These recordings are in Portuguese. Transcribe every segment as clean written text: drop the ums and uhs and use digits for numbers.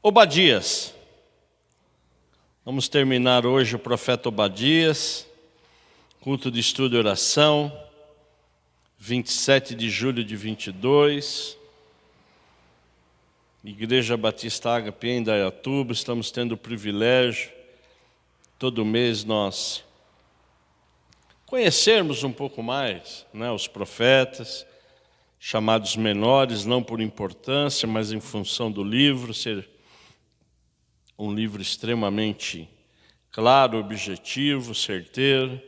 Obadias. Vamos terminar hoje o profeta Obadias, culto de estudo e oração, 27 de julho de 22, Igreja Batista Ágape em Indaiatuba. Estamos tendo o privilégio, todo mês nós conhecermos um pouco mais, os profetas, chamados menores, não por importância, mas em função do livro, ser um livro extremamente claro, objetivo, certeiro.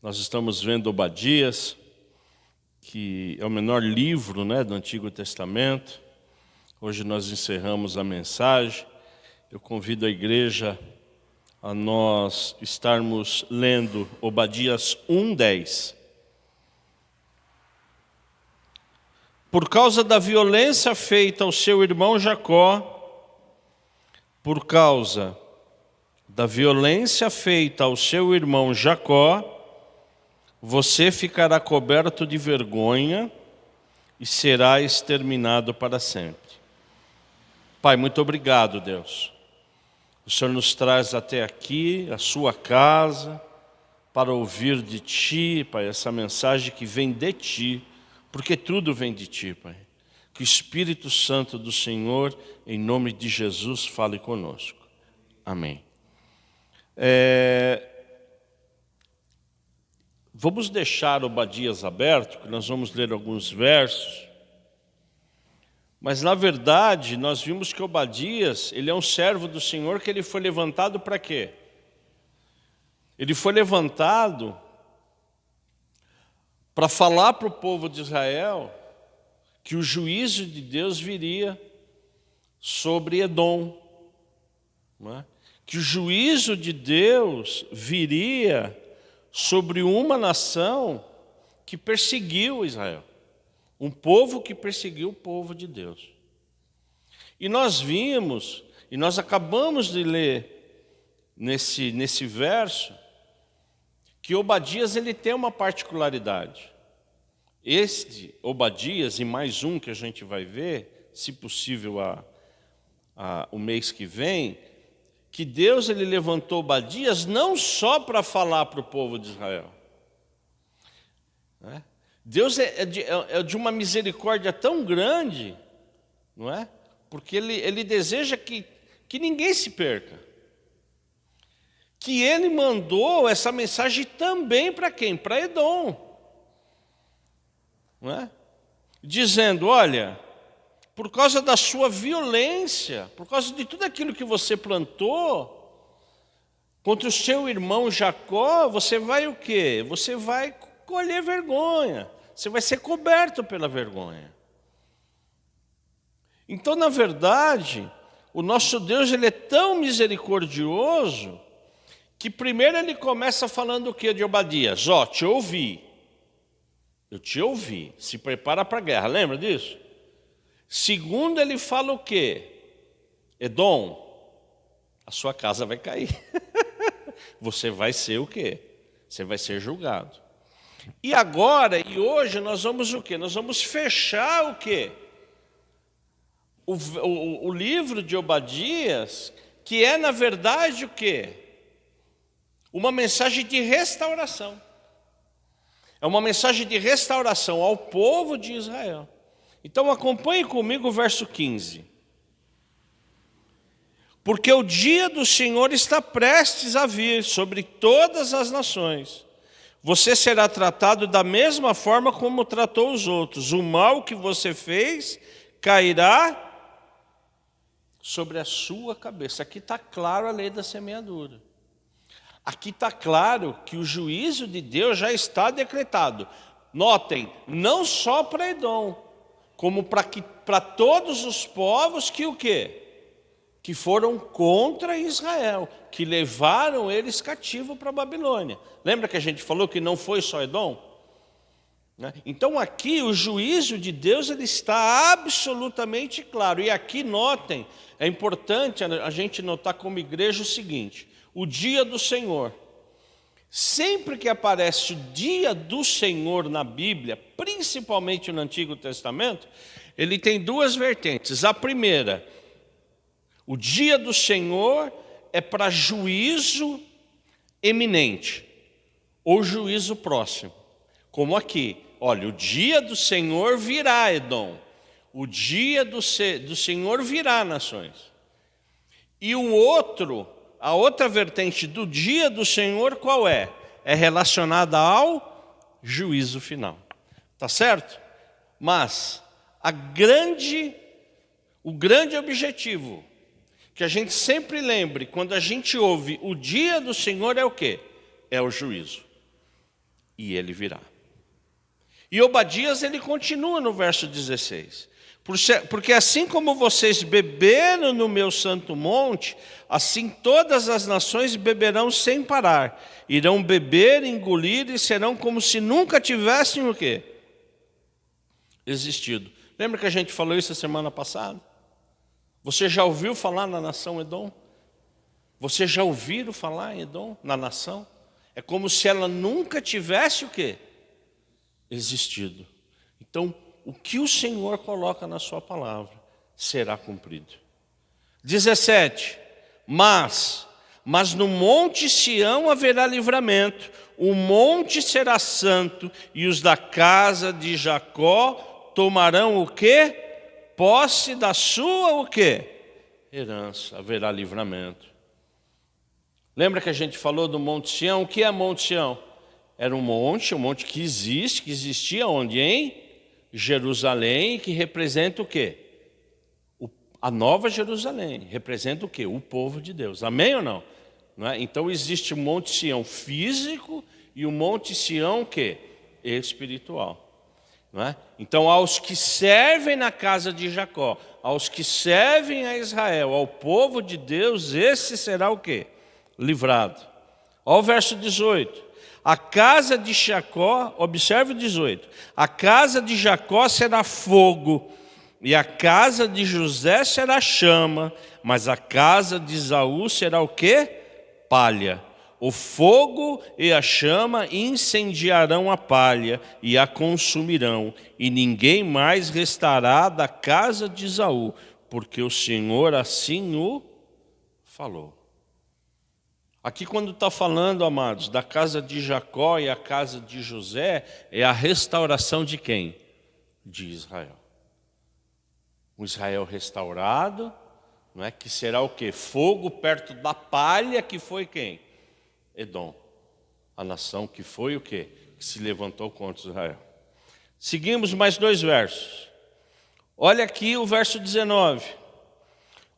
Nós estamos vendo Obadias, que é o menor livro do Antigo Testamento. Hoje nós encerramos a mensagem. Eu convido a igreja a nós estarmos lendo Obadias 1:10. Por causa da violência feita ao seu irmão Jacó, por causa da violência feita ao seu irmão Jacó, você ficará coberto de vergonha e será exterminado para sempre. Pai, muito obrigado, Deus. O Senhor nos traz até aqui, a sua casa, para ouvir de Ti, Pai, essa mensagem que vem de Ti, porque tudo vem de Ti, Pai. Que o Espírito Santo do Senhor, em nome de Jesus, fale conosco. Amém. Vamos deixar Obadias aberto, que nós vamos ler alguns versos. Mas, na verdade, nós vimos que Obadias, ele é um servo do Senhor, que ele foi levantado para quê? Ele foi levantado para falar para o povo de Israel que o juízo de Deus viria sobre Edom, que o juízo de Deus viria sobre uma nação que perseguiu Israel, um povo que perseguiu o povo de Deus. E nós vimos, e nós acabamos de ler nesse verso, que Obadias ele tem uma particularidade. Este Obadias, e mais um que a gente vai ver, se possível o mês que vem, que Deus ele levantou Obadias não só para falar para o povo de Israel. Deus é de uma misericórdia tão grande, não é? Porque ele deseja que ninguém se perca. Que ele mandou essa mensagem também para quem? Para Edom. Não é? Dizendo, olha, por causa da sua violência, por causa de tudo aquilo que você plantou, contra o seu irmão Jacó, você vai o quê? Você vai colher vergonha, você vai ser coberto pela vergonha. Então, na verdade, o nosso Deus ele é tão misericordioso, que primeiro ele começa falando o que de Obadias? Te ouvi. Eu te ouvi, se prepara para a guerra, lembra disso? Segundo, ele fala o quê? Edom, a sua casa vai cair. Você vai ser o quê? Você vai ser julgado. E agora, e hoje, nós vamos o quê? Nós vamos fechar o quê? O livro de Obadias, que é, na verdade, o quê? Uma mensagem de restauração. É uma mensagem de restauração ao povo de Israel. Então acompanhe comigo o verso 15. Porque o dia do Senhor está prestes a vir sobre todas as nações. Você será tratado da mesma forma como tratou os outros. O mal que você fez cairá sobre a sua cabeça. Aqui está claro a lei da semeadura. Aqui está claro que o juízo de Deus já está decretado. Notem, não só para Edom, como para todos os povos que o quê? Que foram contra Israel, que levaram eles cativos para a Babilônia. Lembra que a gente falou que não foi só Edom? Então aqui o juízo de Deus ele está absolutamente claro. E aqui notem, é importante a gente notar como igreja o seguinte: o dia do Senhor. Sempre que aparece o dia do Senhor na Bíblia, principalmente no Antigo Testamento, ele tem duas vertentes. A primeira, O dia do Senhor é para juízo eminente, ou juízo próximo. Como aqui, olha, o dia do Senhor virá, Edom. O dia do Senhor virá, nações. E a outra vertente do dia do Senhor, qual é? É relacionada ao juízo final. Tá certo? Mas o grande objetivo que a gente sempre lembre quando a gente ouve o dia do Senhor é o quê? É o juízo. E ele virá. E Obadias, ele continua no verso 16. Porque assim como vocês beberam no meu santo monte, assim todas as nações beberão sem parar. Irão beber, engolir e serão como se nunca tivessem o quê? Existido. Lembra que a gente falou isso a semana passada? Você já ouviu falar na nação Edom? Você já ouviu falar em Edom, na nação? É como se ela nunca tivesse o quê? Existido. Então, o que o Senhor coloca na sua palavra será cumprido. 17. Mas no monte Sião haverá livramento, o monte será santo, e os da casa de Jacó tomarão o quê? Posse da sua o quê? Herança, haverá livramento. Lembra que a gente falou do Monte Sião? O que é Monte Sião? Era um monte que existia onde? Em Jerusalém, que representa o quê? A Nova Jerusalém, representa o quê? O povo de Deus. Amém ou não? Não é? Então existe o Monte Sião físico e o Monte Sião o quê? Espiritual. Não é? Então, aos que servem na casa de Jacó, aos que servem a Israel, ao povo de Deus, esse será o quê? Livrado. Olha o verso 18. A casa de Jacó, observe o 18. A casa de Jacó será fogo, e a casa de José será chama, mas a casa de Esaú será o quê? Palha. O fogo e a chama incendiarão a palha e a consumirão, e ninguém mais restará da casa de Esaú, porque o Senhor assim o falou. Aqui quando está falando, amados, da casa de Jacó e a casa de José, é a restauração de quem? De Israel. Um Israel restaurado, não é? Que será o quê? Fogo perto da palha, que foi quem? Edom, a nação que foi o quê? Que se levantou contra Israel. Seguimos mais 2 versos. Olha aqui o verso 19.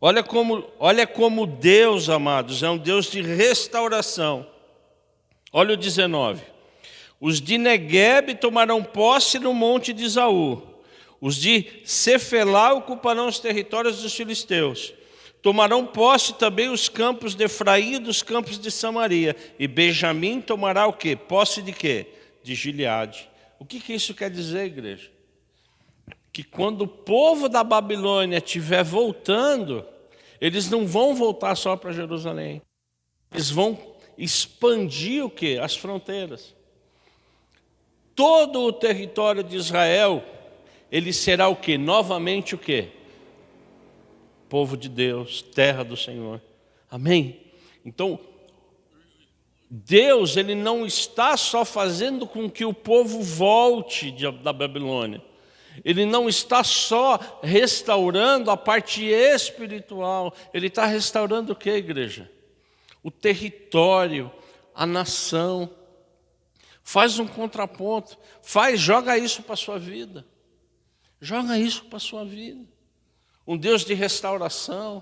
Olha como Deus, amados, é um Deus de restauração. Olha o 19. Os de Neguebe tomarão posse no monte de Esaú. Os de Cefelá ocuparão os territórios dos filisteus. Tomarão posse também os campos de Efraim e dos campos de Samaria. E Benjamim tomará o quê? Posse de quê? De Gileade. O que isso quer dizer, igreja? Que quando o povo da Babilônia estiver voltando, eles não vão voltar só para Jerusalém. Eles vão expandir o quê? As fronteiras. Todo o território de Israel, ele será o quê? Novamente o quê? Povo de Deus, terra do Senhor. Amém? Então, Deus, ele não está só fazendo com que o povo volte da Babilônia. Ele não está só restaurando a parte espiritual. Ele está restaurando o que, igreja? O território, a nação. Faz um contraponto. Joga isso para a sua vida. Joga isso para a sua vida. Um Deus de restauração.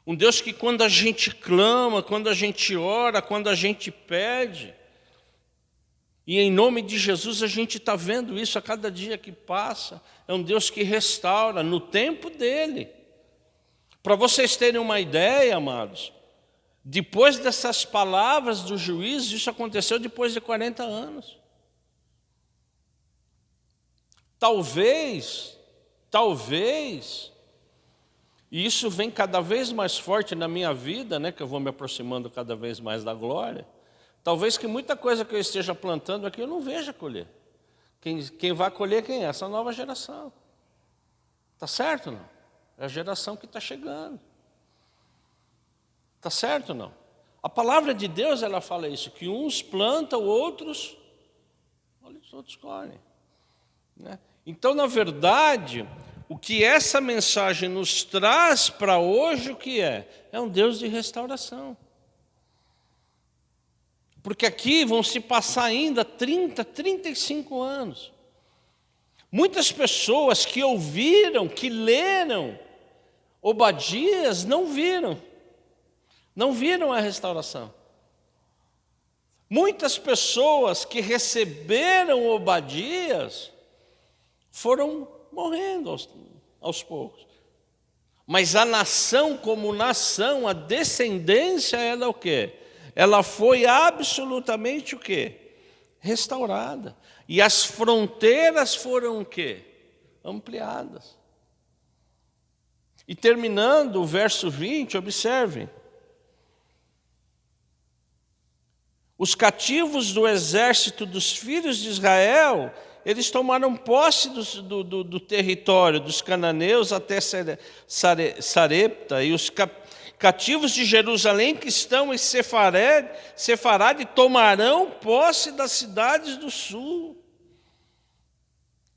Um Deus que quando a gente clama, quando a gente ora, quando a gente pede, e em nome de Jesus a gente está vendo isso a cada dia que passa, é um Deus que restaura no tempo dele. Para vocês terem uma ideia, amados, depois dessas palavras do juiz, isso aconteceu depois de 40 anos. Talvez, e isso vem cada vez mais forte na minha vida, né, que eu vou me aproximando cada vez mais da glória. Talvez que muita coisa que eu esteja plantando aqui eu não veja colher. Quem vai colher quem é? Essa nova geração. Está certo, não? É a geração que está chegando. Está certo ou não? A palavra de Deus, ela fala isso, que uns plantam, outros colhem, né? Então, na verdade, o que essa mensagem nos traz para hoje, o que é? É um Deus de restauração. Porque aqui vão se passar ainda 30, 35 anos. Muitas pessoas que ouviram, que leram Obadias, não viram a restauração. Muitas pessoas que receberam Obadias foram morrendo aos poucos. Mas a nação como nação, a descendência, ela é o quê? Ela foi absolutamente o quê? Restaurada. E as fronteiras foram o quê? Ampliadas. E terminando o verso 20, observem. Os cativos do exército dos filhos de Israel, eles tomaram posse do território dos cananeus até Sarepta, e os cativos de Jerusalém que estão em Sefarade tomarão posse das cidades do sul.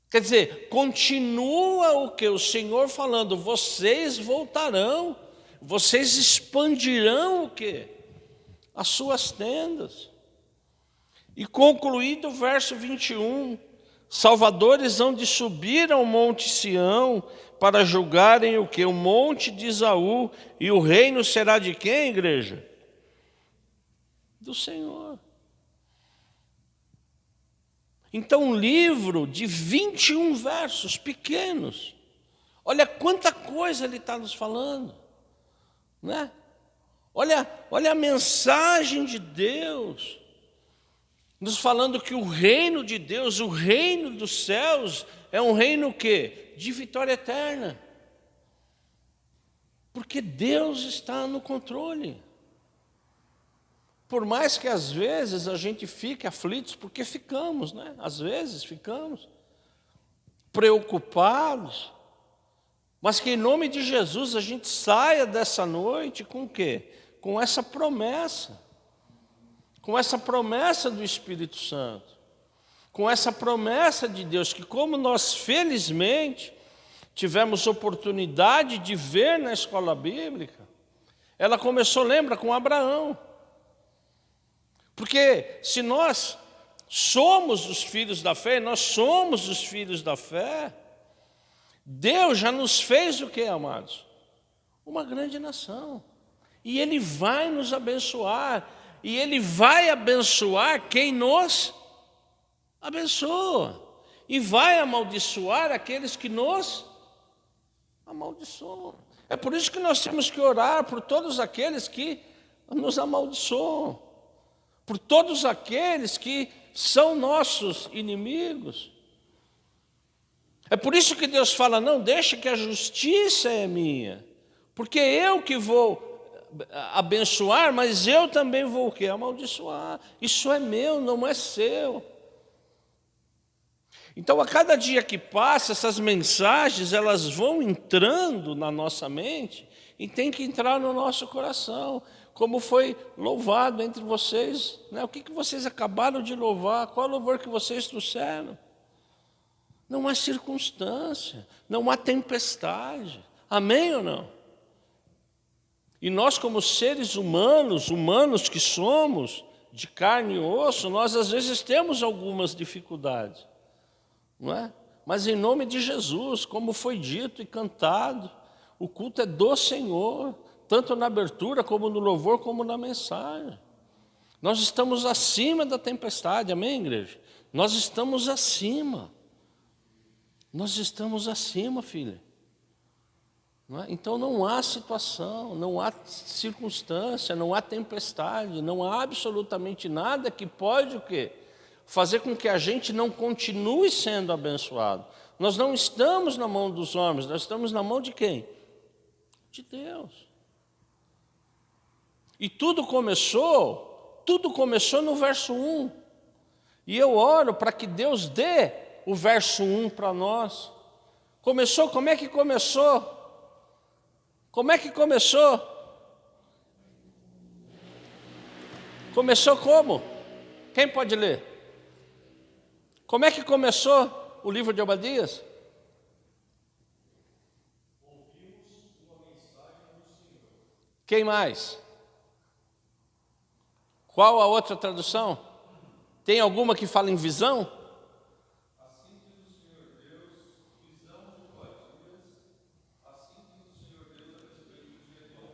Quer dizer, continua o que? O Senhor falando, vocês voltarão, vocês expandirão o que? As suas tendas. E concluído o verso 21, salvadores hão de subir ao monte Sião para julgarem o que? O monte de Esaú, e o reino será de quem, igreja? Do Senhor. Então, um livro de 21 versos pequenos, olha quanta coisa ele está nos falando, né? Olha a mensagem de Deus, nos falando que o reino de Deus, o reino dos céus, é um reino o quê? De vitória eterna. Porque Deus está no controle. Por mais que às vezes a gente fique aflitos, porque ficamos, né? Às vezes ficamos preocupados, mas que em nome de Jesus a gente saia dessa noite com o quê? Com essa promessa do Espírito Santo, com essa promessa de Deus, que como nós felizmente tivemos oportunidade de ver na escola bíblica, ela começou, lembra, com Abraão. Porque se nós somos os filhos da fé, nós somos os filhos da fé, Deus já nos fez o que, amados? Uma grande nação. E Ele vai nos abençoar. E Ele vai abençoar quem nos abençoa. E vai amaldiçoar aqueles que nos amaldiçoam. É por isso que nós temos que orar por todos aqueles que nos amaldiçoam. Por todos aqueles que são nossos inimigos. É por isso que Deus fala, não, deixa que a justiça é minha. Porque eu que vou abençoar, mas eu também vou o quê? Amaldiçoar. Isso é meu, não é seu. Então, a cada dia que passa, essas mensagens, elas vão entrando na nossa mente e tem que entrar no nosso coração. Como foi louvado entre vocês, né? O que vocês acabaram de louvar? Qual louvor que vocês trouxeram? Não há circunstância, não há tempestade. Amém ou não? E nós, como seres humanos que somos, de carne e osso, nós às vezes temos algumas dificuldades, não é? Mas em nome de Jesus, como foi dito e cantado, o culto é do Senhor, tanto na abertura, como no louvor, como na mensagem. Nós estamos acima da tempestade, amém, igreja? Nós estamos acima. Nós estamos acima, filha. Não é? Então não há situação, não há circunstância, não há tempestade, não há absolutamente nada que pode o quê? Fazer com que a gente não continue sendo abençoado. Nós não estamos na mão dos homens, nós estamos na mão de quem? De Deus. E tudo começou no verso 1. E eu oro para que Deus dê o verso 1 para nós. Começou, como é que começou? Como é que começou? Começou como? Quem pode ler? Como é que começou o livro de Obadias? Quem mais? Qual a outra tradução? Tem alguma que fala em visão? Assim diz o Senhor Deus, visão de Obadias, assim diz o Senhor Deus a respeito de Edom.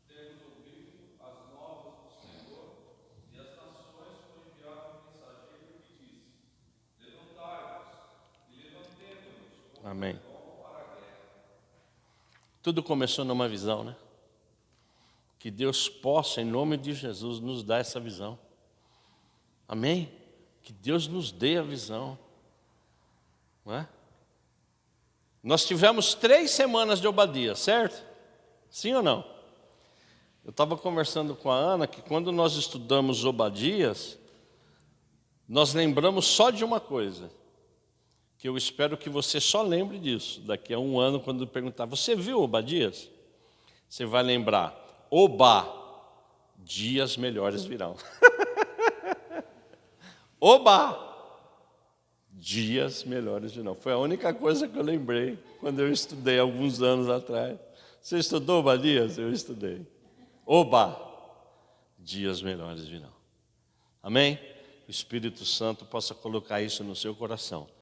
Temos ouvido as novas do Senhor, e as nações foram enviado um mensageiro que disse: levantai-vos e levantemo-nos. Amém. Tudo começou numa visão, né? Que Deus possa, em nome de Jesus, nos dar essa visão. Amém? Que Deus nos dê a visão. Não é? Nós tivemos 3 semanas de Obadias, certo? Sim ou não? Eu estava conversando com a Ana que quando nós estudamos Obadias, nós lembramos só de uma coisa, que eu espero que você só lembre disso. Daqui a um ano, quando perguntar, você viu Obadias? Você vai lembrar, Oba, dias melhores virão. Oba, dias melhores virão. Foi a única coisa que eu lembrei quando eu estudei alguns anos atrás. Você estudou Obadias? Eu estudei. Oba, dias melhores virão. Amém? O Espírito Santo possa colocar isso no seu coração.